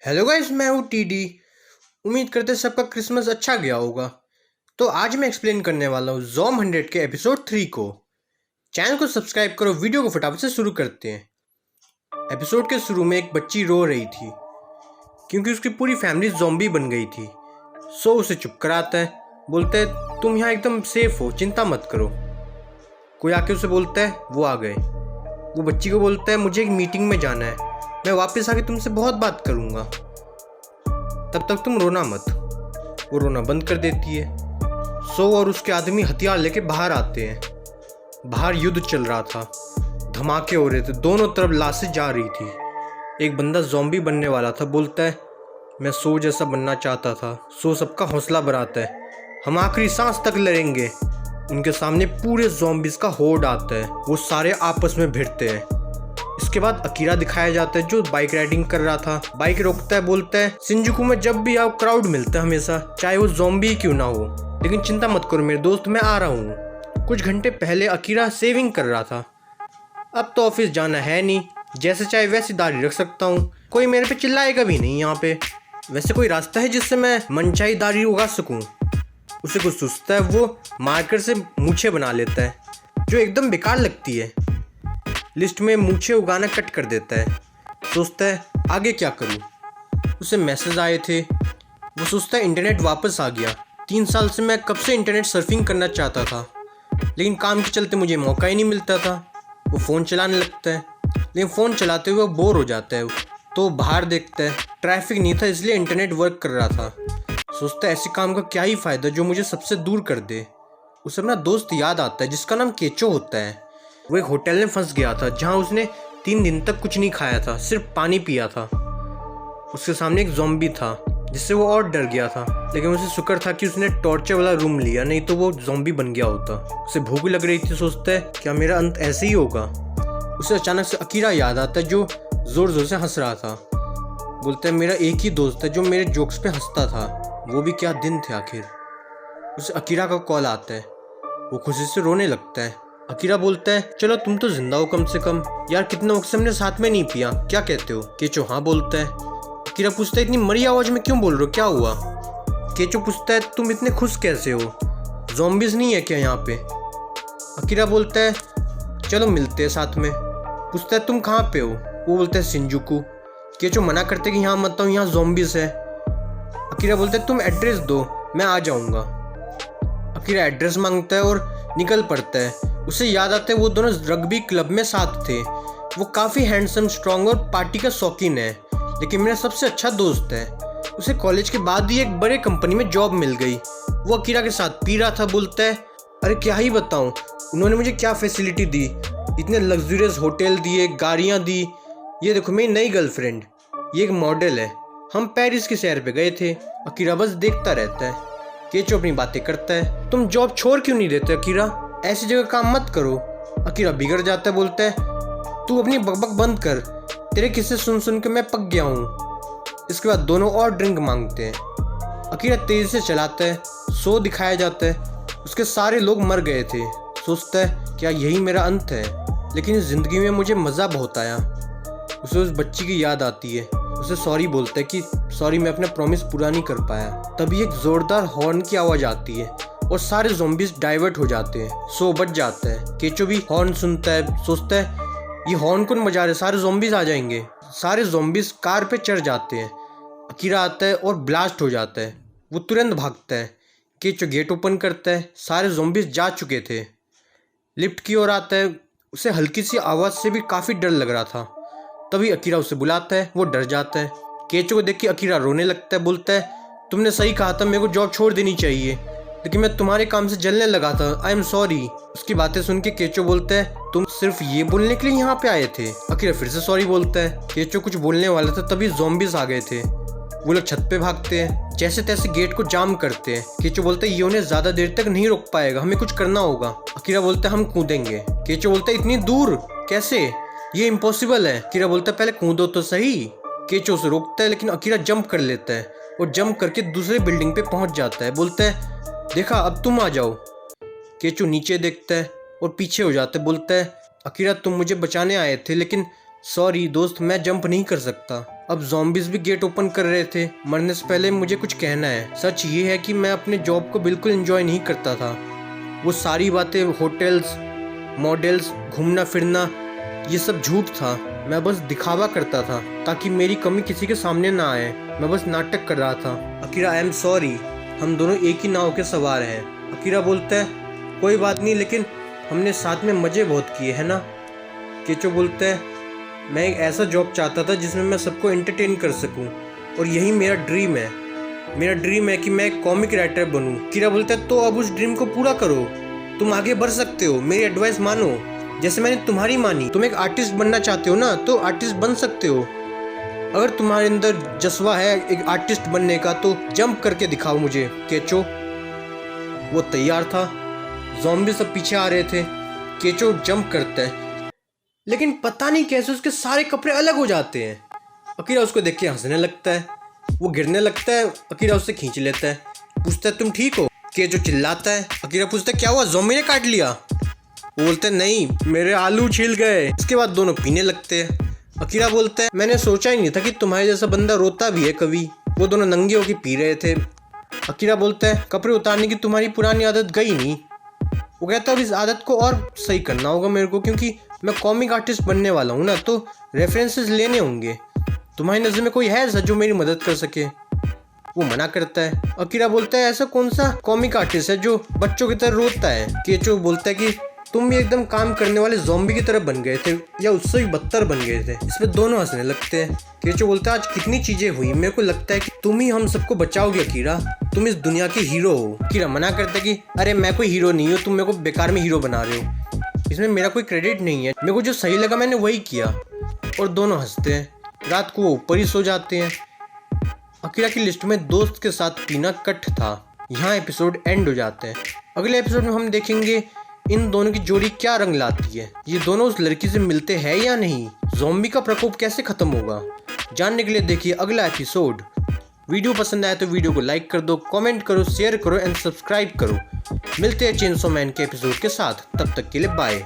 Hello guys, मैं हूँ TD. उम्मीद करते सबका क्रिसमस अच्छा गया होगा। तो आज मैं एक्सप्लेन करने वाला हूँ ज़ॉम 100 के एपिसोड 3 को। चैनल को सब्सक्राइब करो, वीडियो को फटाफट से शुरू करते हैं। एपिसोड के शुरू में एक बच्ची रो रही थी क्योंकि उसकी पूरी फैमिली ज़ॉम्बी बन गई थी। सो उसे चुप कराता है, बोलता है तुम यहाँ एकदम सेफ हो, चिंता मत करो। कोई आके उसे बोलता है वो आ गए। वो बच्ची को बोलता है मुझे एक मीटिंग में जाना है, मैं वापस आके तुमसे बहुत बात करूँगा, तब तक तुम रोना मत। वो रोना बंद कर देती है। सो और उसके आदमी हथियार लेके बाहर आते हैं। बाहर युद्ध चल रहा था, धमाके हो रहे थे, दोनों तरफ लाशें जा रही थी। एक बंदा ज़ॉम्बी बनने वाला था, बोलता है मैं सो जैसा बनना चाहता था। सो सबका हौसला बढ़ाता है, हम आखिरी सांस तक लड़ेंगे। उनके सामने पूरे ज़ॉम्बीज़ का होड़ आता है, वो सारे आपस में भिड़ते हैं। इसके बाद अकीरा दिखाया जाता है जो बाइक राइडिंग कर रहा था। बाइक रोकता है, बोलता है शिंजुकू में जब भी आओ क्राउड मिलता है हमेशा, चाहे वो ज़ॉम्बी क्यों ना हो, लेकिन चिंता मत करो मेरे दोस्त, मैं आ रहा हूँ। कुछ घंटे पहले अकीरा सेविंग कर रहा था। अब तो ऑफिस जाना है नहीं, जैसे चाहे वैसी दाढ़ी रख सकता हूँ, कोई मेरे पे चिल्लाएगा भी नहीं यहाँ पे। वैसे कोई रास्ता है जिससे मैं मनचाही दाढ़ी उगा सकूँ? उसे कुछ सोचता है, वो मार्कर से मूछें बना लेता है जो एकदम बेकार लगती है। लिस्ट में मूछें उगाना कट कर देता है। सोचता है आगे क्या करूं। उसे मैसेज आए थे। वो सोचता है इंटरनेट वापस आ गया। 3 साल से मैं कब से इंटरनेट सर्फिंग करना चाहता था, लेकिन काम के चलते मुझे मौका ही नहीं मिलता था। वो फ़ोन चलाने लगता है, लेकिन फ़ोन चलाते हुए बोर हो जाता है। तो बाहर देखता है, ट्रैफिक नहीं था इसलिए इंटरनेट वर्क कर रहा था। सोचता है ऐसे काम का क्या ही फ़ायदा जो मुझे सबसे दूर कर दे। उसे अपना दोस्त याद आता है जिसका नाम केचो होता है। वो एक होटल में फंस गया था जहां उसने 3 दिन तक कुछ नहीं खाया था, सिर्फ पानी पिया था। उसके सामने एक ज़ॉम्बी था जिससे वो और डर गया था, लेकिन उसे शुक्र था कि उसने टॉर्चर वाला रूम लिया, नहीं तो वो ज़ॉम्बी बन गया होता। उसे भूख लग रही थी। सोचता है क्या मेरा अंत ऐसे ही होगा। उसे अचानक से अकीरा याद आता है जो ज़ोर ज़ोर से हंस रहा था। बोलता है मेरा एक ही दोस्त है जो मेरे जोक्स पे हंसता था, वो भी क्या दिन थे आखिर। उसे अकीरा का कॉल आता है, वो खुशी से रोने लगता है। अकीरा बोलता है चलो तुम तो जिंदा हो कम से कम, यार कितने वक्त से हमने साथ में नहीं पिया, क्या कहते हो? केचो हाँ बोलता है। अकीरा पूछता है इतनी मरी आवाज में क्यों बोल रहे हो, क्या हुआ? केचो पूछता है तुम इतने खुश कैसे हो, ज़ॉम्बीज़ नहीं है क्या यहाँ पे? अकीरा बोलता है चलो मिलते हैं साथ में। पूछता है तुम कहाँ पे हो? वो बोलता है शिंजुकू। केचो मना करते कि यहाँ मत आओ, यहाँ ज़ॉम्बीज़ है। अकीरा बोलता है तुम एड्रेस दो, मैं आ जाऊँगा। अकीरा एड्रेस मांगता है और निकल पड़ता है। उसे याद आता है वो दोनों रग्बी क्लब में साथ थे। वो काफ़ी हैंडसम, स्ट्रॉन्ग और पार्टी का शौकीन है, लेकिन मेरा सबसे अच्छा दोस्त है। उसे कॉलेज के बाद ही एक बड़े कंपनी में जॉब मिल गई। वो अकीरा के साथ पी रहा था। बोलता है अरे क्या ही बताऊं, उन्होंने मुझे क्या फैसिलिटी दी, इतने लग्जरियस होटल दिए, गाड़ियाँ दी। ये देखो मेरी नई गर्लफ्रेंड, ये एक मॉडल है, हम पेरिस के शहर पे गए थे। अकीरा बस देखता रहता है। केचो अपनी बातें करता है, तुम जॉब छोड़ क्यों नहीं देते अकीरा, ऐसी जगह काम मत करो। अकीरा बिगड़ जाता है। बोलता है तू अपनी बकबक बंद कर, तेरे किस्से सुन सुन के मैं पक गया हूँ। इसके बाद दोनों और ड्रिंक मांगते हैं। अकीरा तेजी से चलाता है। सो दिखाया जाता है, उसके सारे लोग मर गए थे। सोचता है क्या यही मेरा अंत है, लेकिन इस जिंदगी में मुझे मज़ा बहुत आया। उसे उस बच्ची की याद आती है। उसे सॉरी बोलता है कि सॉरी मैं अपना प्रॉमिस पूरा नहीं कर पाया। तभी एक ज़ोरदार हॉर्न की आवाज़ आती है और सारे ज़ॉम्बीज़ डाइवर्ट हो जाते हैं। सो बच जाता है। केचो भी हॉर्न सुनता है। सोचता है ये हॉर्न कौन बजा रहे, सारे ज़ॉम्बीज़ आ जाएंगे। सारे ज़ॉम्बीज़ कार पे चढ़ जाते हैं। अकीरा आता है और ब्लास्ट हो जाता है। वो तुरंत भागता है। केचो गेट ओपन करता है, सारे ज़ॉम्बीज़ जा चुके थे। लिफ्ट की ओर आता है। उसे हल्की सी आवाज़ से भी काफ़ी डर लग रहा था। तभी अकीरा उसे बुलाता है, वो डर जाता है। केचो को देख के अकीरा रोने लगता है। बोलता है तुमने सही कहा था, मेरे को जॉब छोड़ देनी चाहिए, लेकिन मैं तुम्हारे काम से जलने लगा था, आई एम सॉरी। उसकी बातें सुन के केचो बोलता है तुम सिर्फ ये बोलने के लिए यहाँ पे आए थे? अकीरा फिर से सॉरी बोलता है। केचो कुछ बोलने वाला था तभी ज़ॉम्बीज़ आ गए थे। वो लोग छत पे भागते हैं, जैसे तैसे गेट को जाम करते हैं। केचो बोलता है ये उन्हें ज़्यादा देर तक नहीं रोक पाएगा, हमें कुछ करना होगा। अकीरा बोलता है हम कूदेंगे। केचो बोलता है इतनी दूर कैसे, ये इम्पॉसिबल है। अकीरा बोलता है पहले कूदो तो सही। केचो उसे रोकता है, लेकिन अकीरा जंप कर लेता है और जंप करके दूसरे बिल्डिंग पे पहुंच जाता है। बोलता है देखा अब तुम आ जाओ। केचो नीचे देखता है और पीछे हो जाता है। बोलता है अकीरा तुम मुझे बचाने आए थे, लेकिन सॉरी दोस्त मैं जंप नहीं कर सकता। अब zombies भी गेट ओपन कर रहे थे। मरने से पहले मुझे कुछ कहना है। सच ये है कि मैं अपने जॉब को बिल्कुल एंजॉय नहीं करता था। वो सारी बातें, होटल्स, मॉडल्स, घूमना फिरना, ये सब झूठ था। मैं बस दिखावा करता था ताकि मेरी कमी किसी के सामने ना आए। मैं बस नाटक कर रहा था। अकीरा, आई एम सॉरी, हम दोनों एक ही नाव के सवार हैं। अकीरा बोलता है, कोई बात नहीं, लेकिन हमने साथ में मज़े बहुत किए हैं ना। केचो बोलता है, मैं एक ऐसा जॉब चाहता था जिसमें मैं सबको एंटरटेन कर सकूं, और यही मेरा ड्रीम है। मेरा ड्रीम है कि मैं एक कॉमिक राइटर बनूं। अकीरा बोलता है, तो अब उस ड्रीम को पूरा करो। तुम आगे बढ़ सकते हो, मेरी एडवाइस मानो जैसे मैंने तुम्हारी मानी। तुम एक आर्टिस्ट बनना चाहते हो ना, तो आर्टिस्ट बन सकते हो। अगर तुम्हारे अंदर जज्बा है एक आर्टिस्ट बनने का, तो जंप करके दिखाओ मुझे। केचो वो तैयार था। ज़ॉम्बी सब पीछे आ रहे थे। केचो जंप करता है, लेकिन पता नहीं कैसे उसके सारे कपड़े अलग हो जाते हैं। अकीरा उसको देख के हंसने लगता है। वो गिरने लगता है। अकीरा उससे खींच लेता है, पूछता है, तुम ठीक हो? केचो चिल्लाता है। अकीरा पूछता है, क्या हुआ, ज़ॉम्बी ने काट लिया? वो बोलते हैं, नहीं, मेरे आलू छिल गए। इसके बाद दोनों पीने लगते हैं। अकीरा बोलता है, मैंने सोचा ही नहीं था कि तुम्हारे जैसा बंदा रोता भी है कभी। वो दोनों नंगे होकर पी रहे थे। अकीरा बोलता है, कपड़े उतारने की तुम्हारी पुरानी आदत गई नहीं? वो कहता है, अब इस आदत को और सही करना होगा मेरे को, क्योंकि मैं कॉमिक आर्टिस्ट बनने वाला हूँ ना, तो रेफरेंसेस लेने होंगे। तुम्हारी नज़र में कोई है ऐसा जो मेरी मदद कर सके? वो मना करता है। अकीरा बोलता है, ऐसा कौन सा कॉमिक आर्टिस्ट है जो बच्चों की तरह रोता है? केचो बोलता है कि तुम भी एकदम काम करने वाले ज़ॉम्बी की तरह बन गए थे, या उससे भी बदतर बन गए थे। इस पर दोनों हंसने लगते हैं। केचो बोलता है, आज कितनी चीज़ें हुई, मेरे को लगता है कि तुम ही हम सबको बचाओगे अकीरा। तुम इस दुनिया के हीरो हो। अकीरा मना करता है कि अरे मैं कोई हीरो नहीं हूँ, तुम मेरे को बेकार में हीरो बना रहे हो। इसमें मेरा कोई क्रेडिट नहीं है। मेरे को जो सही लगा मैंने वही किया। और दोनों हंसते हैं। रात को वो ऊपर ही सो जाते हैं। अकीरा की लिस्ट में दोस्त के साथ पीना कट था। यहाँ एपिसोड एंड हो जाते हैं। अगले एपिसोड में हम देखेंगे इन दोनों की जोड़ी क्या रंग लाती है। ये दोनों उस लड़की से मिलते हैं या नहीं? ज़ॉम्बी का प्रकोप कैसे खत्म होगा? जानने के लिए देखिए अगला एपिसोड। वीडियो पसंद आया तो वीडियो को लाइक कर दो, कमेंट करो, शेयर करो एंड सब्सक्राइब करो। मिलते हैं चेनसो मैन के एपिसोड के साथ। तब तक के लिए बाय।